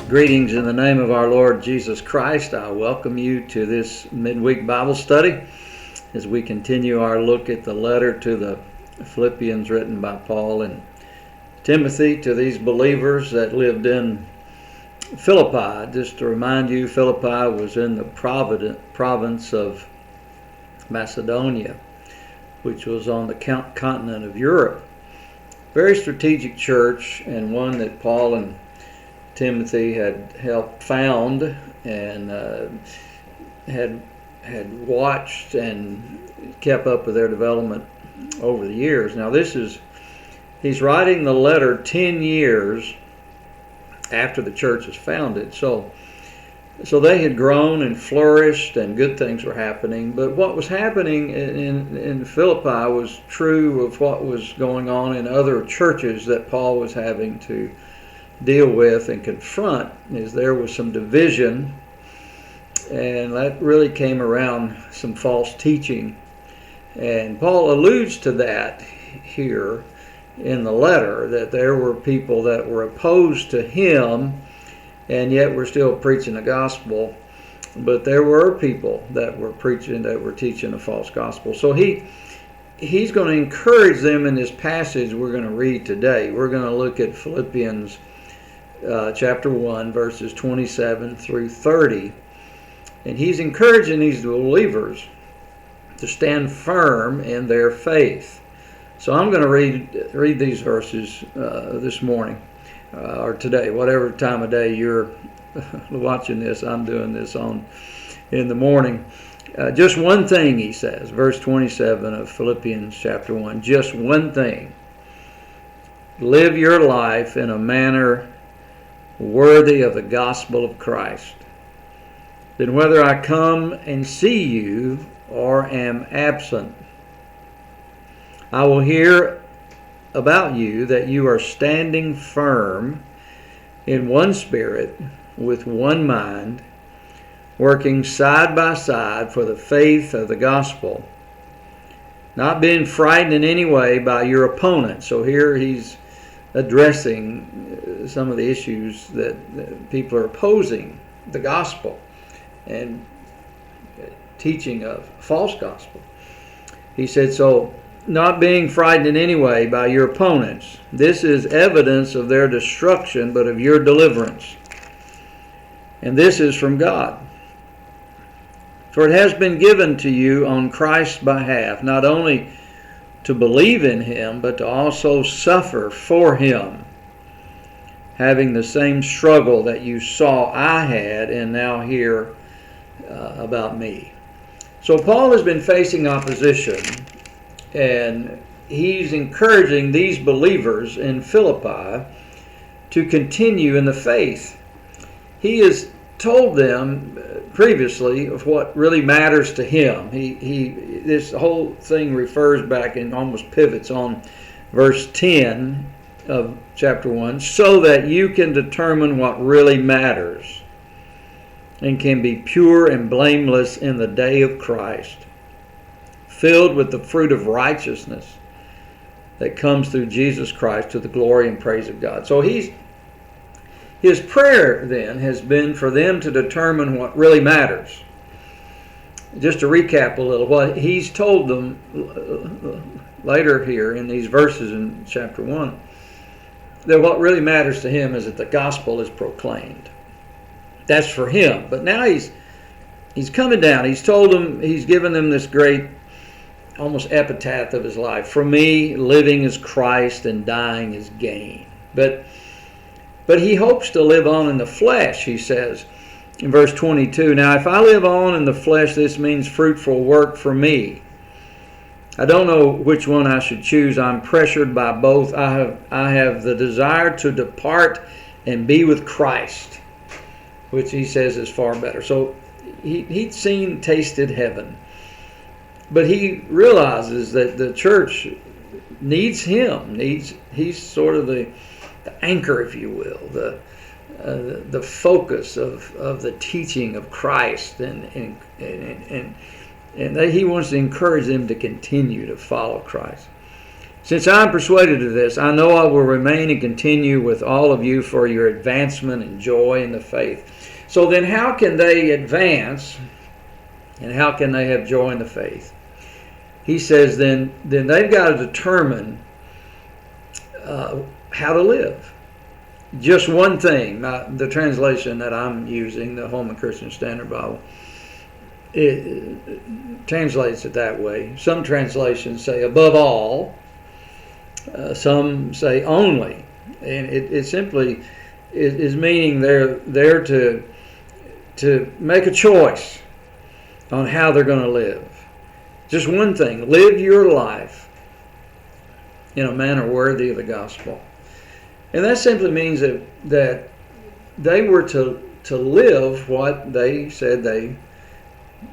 Greetings in the name of our Lord Jesus Christ. I welcome you to this midweek Bible study as we continue our look at the letter to the Philippians written by Paul and Timothy to these believers that lived in Philippi. Just to remind you, Philippi was in the province of Macedonia, which was on the continent of Europe. Very strategic church, and one that Paul and Timothy had helped found and had watched and kept up with their development over the years. Now he's writing the letter 10 years after the church was founded. So they had grown and flourished and good things were happening. But what was happening in Philippi was true of what was going on in other churches that Paul was having to deal with and confront. Is there was some division, and that really came around some false teaching. And Paul alludes to that here in the letter, that there were people that were opposed to him and yet were still preaching the gospel. But there were people that were teaching a false gospel. So he's going to encourage them in this passage we're going to read today. We're going to look at Philippians chapter 1, verses 27 through 30. And he's encouraging these believers to stand firm in their faith. So I'm going to read these verses this morning or today, whatever time of day you're watching this. I'm doing this in the morning. Just one thing, he says, verse 27 of Philippians chapter 1. Just one thing. Live your life in a manner worthy of the gospel of Christ. Then whether I come and see you or am absent, I will hear about you that you are standing firm in one spirit, with one mind, working side by side for the faith of the gospel, not being frightened in any way by your opponents. So here he's addressing some of the issues that people are opposing the gospel and teaching a false gospel. He said, so not being frightened in any way by your opponents. This is evidence of their destruction, but of your deliverance. And this is from God. For it has been given to you on Christ's behalf, not only to believe in him, but to also suffer for him, having the same struggle that you saw I had and now hear about me. So Paul has been facing opposition, and he's encouraging these believers in Philippi to continue in the faith. He has told them previously of what really matters to him. This whole thing refers back and almost pivots on verse 10 of chapter 1, so that you can determine what really matters and can be pure and blameless in the day of Christ, filled with the fruit of righteousness that comes through Jesus Christ to the glory and praise of God. So his prayer then has been for them to determine what really matters. Just to recap a little, what he's told them later here in these verses in chapter 1, that what really matters to him is that the gospel is proclaimed. That's for him. But now he's coming down. He's told them, he's given them this great almost epitaph of his life. For me, living is Christ and dying is gain. But he hopes to live on in the flesh, he says in verse 22. Now, if I live on in the flesh, this means fruitful work for me. I don't know which one I should choose. I'm pressured by both. I have the desire to depart and be with Christ, which he says is far better. So he'd tasted heaven. But he realizes that the church needs him. He's sort of the anchor, if you will, the focus of the teaching of Christ, and he wants to encourage them to continue to follow Christ. Since I am persuaded of this, I know I will remain and continue with all of you for your advancement and joy in the faith. So then how can they advance and how can they have joy in the faith? He says then they've got to determine how to live. Just one thing, not the translation that I'm using, the Holman Christian Standard Bible, it translates it that way. Some translations say above all, some say only, and it simply is meaning they're there to make a choice on how they're going to live. Just one thing, live your life in a manner worthy of the gospel. And that simply means that they were to live what they said they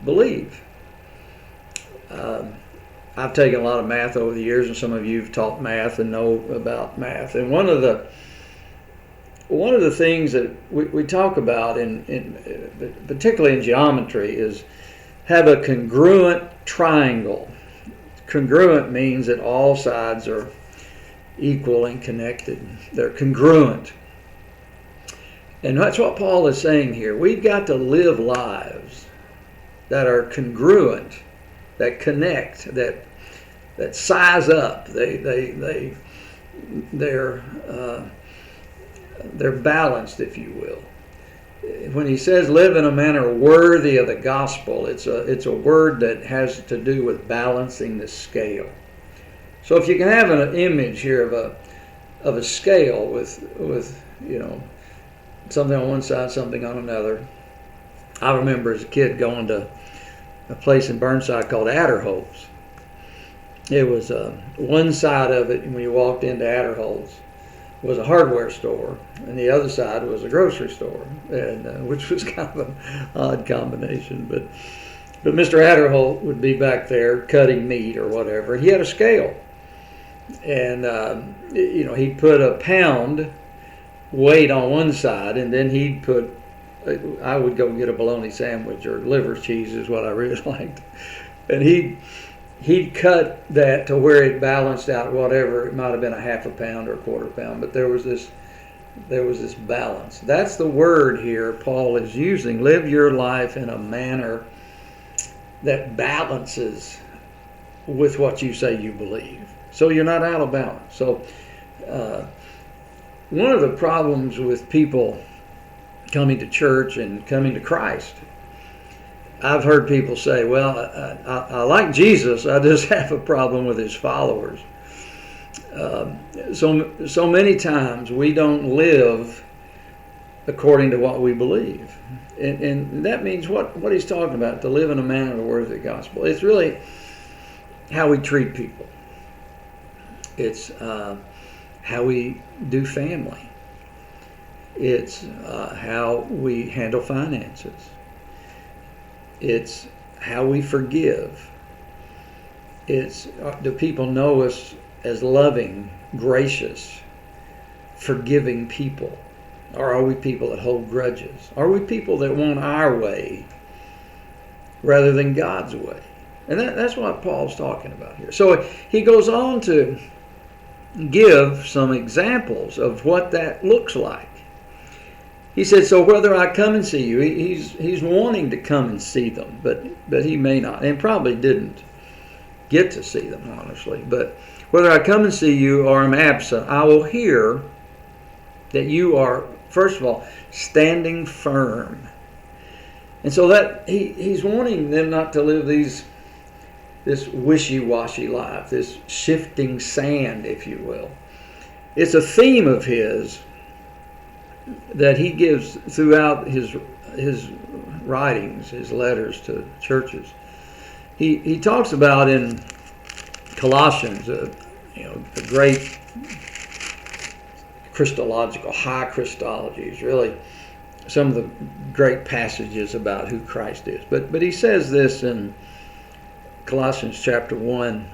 believe. I've taken a lot of math over the years, and some of you have taught math and know about math. And one of the things that we talk about particularly in geometry is have a congruent triangle. Congruent means that all sides are equal and connected. They're congruent. And that's what Paul is saying here. We've got to live lives that are congruent, that connect, that size up. They're balanced, if you will. When he says live in a manner worthy of the gospel, it's a word that has to do with balancing the scale. So if you can have an image here of a scale with something on one side, something on another. I remember as a kid going to a place in Burnside called Adderholes. It was one side of it, when you walked into Adderholes, was a hardware store, and the other side was a grocery store, and which was kind of an odd combination. But Mr. Adderhole would be back there cutting meat or whatever. He had a scale, and he'd put a pound weight on one side, and then he'd put. I would go get a bologna sandwich or liver cheese is what I really liked, and he'd cut that to where it balanced out whatever. It might have been a half a pound or a quarter pound, but there was this balance. That's the word here Paul is using. Live your life in a manner that balances with what you say you believe. So you're not out of balance. So one of the problems with people coming to church and coming to Christ, I've heard people say, well, I like Jesus, I just have a problem with his followers. So many times we don't live according to what we believe. And that means what he's talking about, to live in a manner worthy of the gospel. It's really how we treat people. It's how we do family. It's how we handle finances. It's how we forgive. It's do people know us as loving, gracious, forgiving people? Or are we people that hold grudges? Are we people that want our way rather than God's way? And that's what Paul's talking about here. So he goes on to give some examples of what that looks like. He said, so whether I come and see you, he's wanting to come and see them, but he may not, and probably didn't get to see them, honestly. But whether I come and see you or am absent, I will hear that you are, first of all, standing firm. And so that he's wanting them not to live this wishy-washy life, this shifting sand, if you will. It's a theme of his that he gives throughout his writings, his letters to churches. He talks about in Colossians, a great high Christology. It's really some of the great passages about who Christ is. But he says this in Colossians chapter 1,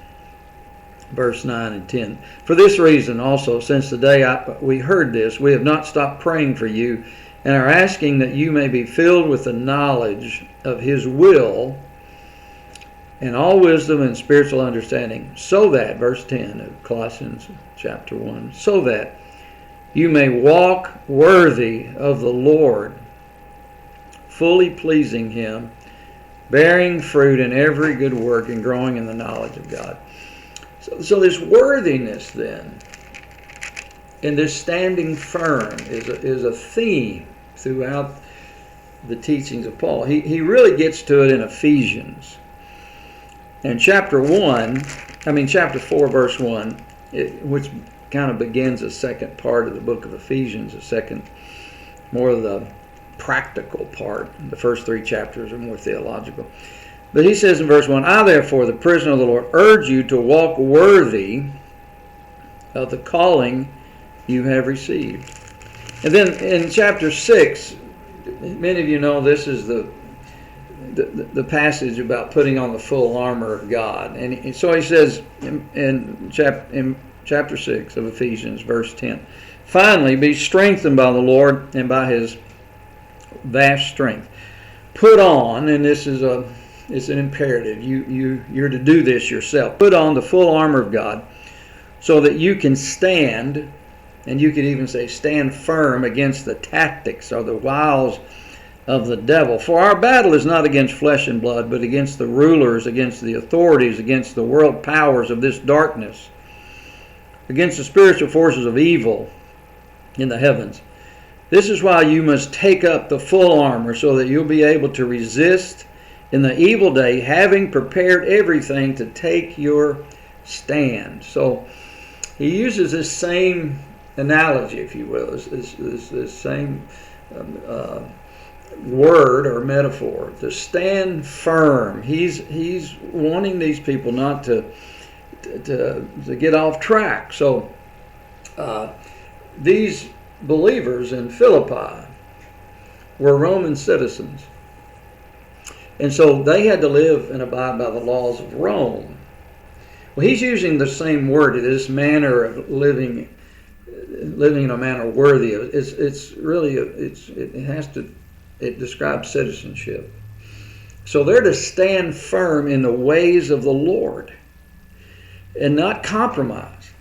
verse 9 and 10. For this reason also, since the day we heard this, we have not stopped praying for you and are asking that you may be filled with the knowledge of his will and all wisdom and spiritual understanding, so that, verse 10 of Colossians chapter 1, so that you may walk worthy of the Lord, fully pleasing Him, bearing fruit in every good work and growing in the knowledge of God. So this worthiness then, and this standing firm is a theme throughout the teachings of Paul. He really gets to it in Ephesians. And chapter 4, verse 1, which kind of begins the second part of the book of Ephesians, more of the practical part. The first 3 chapters are more theological. But he says in verse 1, I therefore, the prisoner of the Lord, urge you to walk worthy of the calling you have received. And then in chapter 6, many of you know this is the passage about putting on the full armor of God. And so he says in chapter 6 of Ephesians, verse 10, finally, be strengthened by the Lord and by His vast strength. Put on, and this is it's an imperative. You're to do this yourself. Put on the full armor of God so that you can stand, and you could even say stand firm against the tactics or the wiles of the devil. For our battle is not against flesh and blood, but against the rulers, against the authorities, against the world powers of this darkness, against the spiritual forces of evil in the heavens. This is why you must take up the full armor, so that you'll be able to resist in the evil day, having prepared everything to take your stand. So he uses this same analogy, if you will, this same word or metaphor, to stand firm. He's wanting these people not to get off track. So these believers in Philippi were Roman citizens, and so they had to live and abide by the laws of Rome. Well, he's using the same word, this manner of living in a manner worthy of. It describes citizenship. So they're to stand firm in the ways of the Lord and not compromise.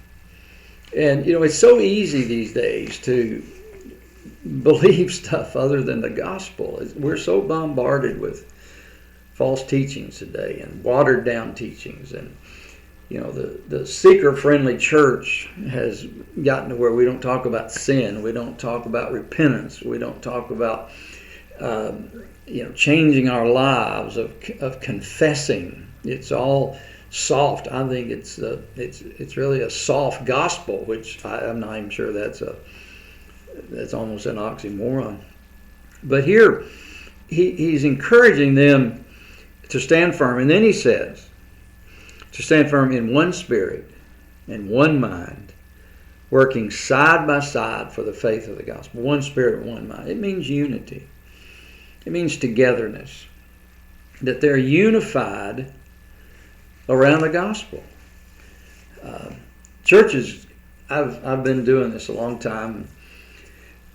And it's so easy these days to believe stuff other than the gospel. We're so bombarded with false teachings today and watered down teachings, and the seeker-friendly church has gotten to where we don't talk about sin, we don't talk about repentance, we don't talk about changing our lives, of confessing. It's all soft. I think it's really a soft gospel, which I'm not even sure that's almost an oxymoron. But here he's encouraging them to stand firm, and then he says to stand firm in one spirit and one mind, working side by side for the faith of the gospel. One spirit, one mind. It means unity. It means togetherness. That they're unified around the gospel. Churches, I've been doing this a long time.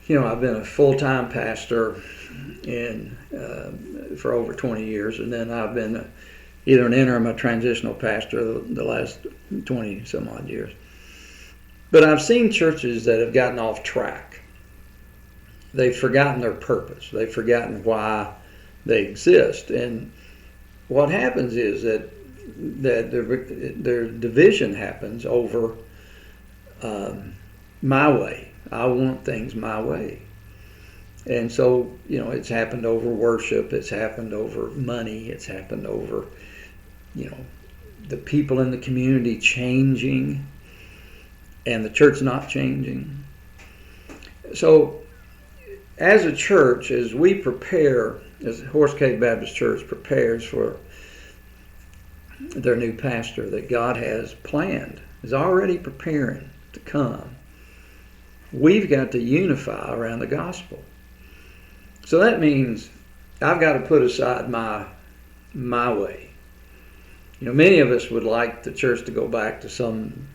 I've been a full-time pastor for over 20 years, and then I've been either an interim or transitional pastor the last 20 some odd years. But I've seen churches that have gotten off track. They've forgotten their purpose. They've forgotten why they exist. And what happens is that their division happens over my way. I want things my way. And so, it's happened over worship. It's happened over money. It's happened over, the people in the community changing and the church not changing. So, as a church, as we prepare, as Horse Cave Baptist Church prepares for their new pastor that God has planned, is already preparing to come, we've got to unify around the gospel. So that means I've got to put aside my way. Many of us would like the church to go back to some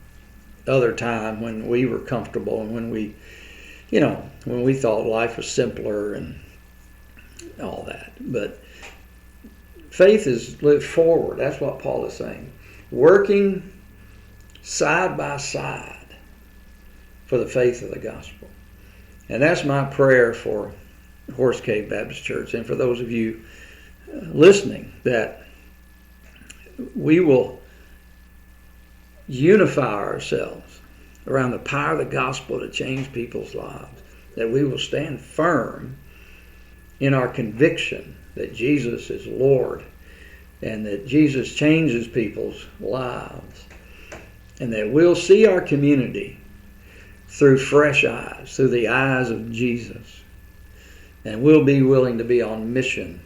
other time when we were comfortable and when we thought life was simpler and all that. But faith is lived forward. That's what Paul is saying. Working side by side for the faith of the gospel. And that's my prayer for Horse Cave Baptist Church, and for those of you listening, that we will unify ourselves around the power of the gospel to change people's lives, that we will stand firm in our conviction that Jesus is Lord and that Jesus changes people's lives, and that we'll see our community through fresh eyes, through the eyes of Jesus, and we'll be willing to be on mission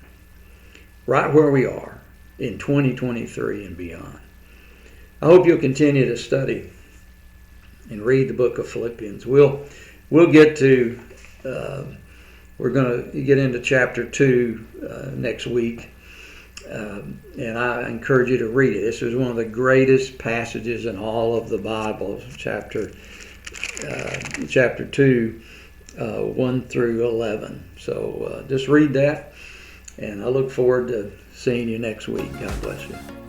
right where we are in 2023 and beyond. I hope you'll continue to study and read the book of Philippians. We'll get to we're going to get into chapter 2 next week, and I encourage you to read it. This is one of the greatest passages in all of the Bible, chapter 2, 1 through 11. So just read that, and I look forward to seeing you next week. God bless you.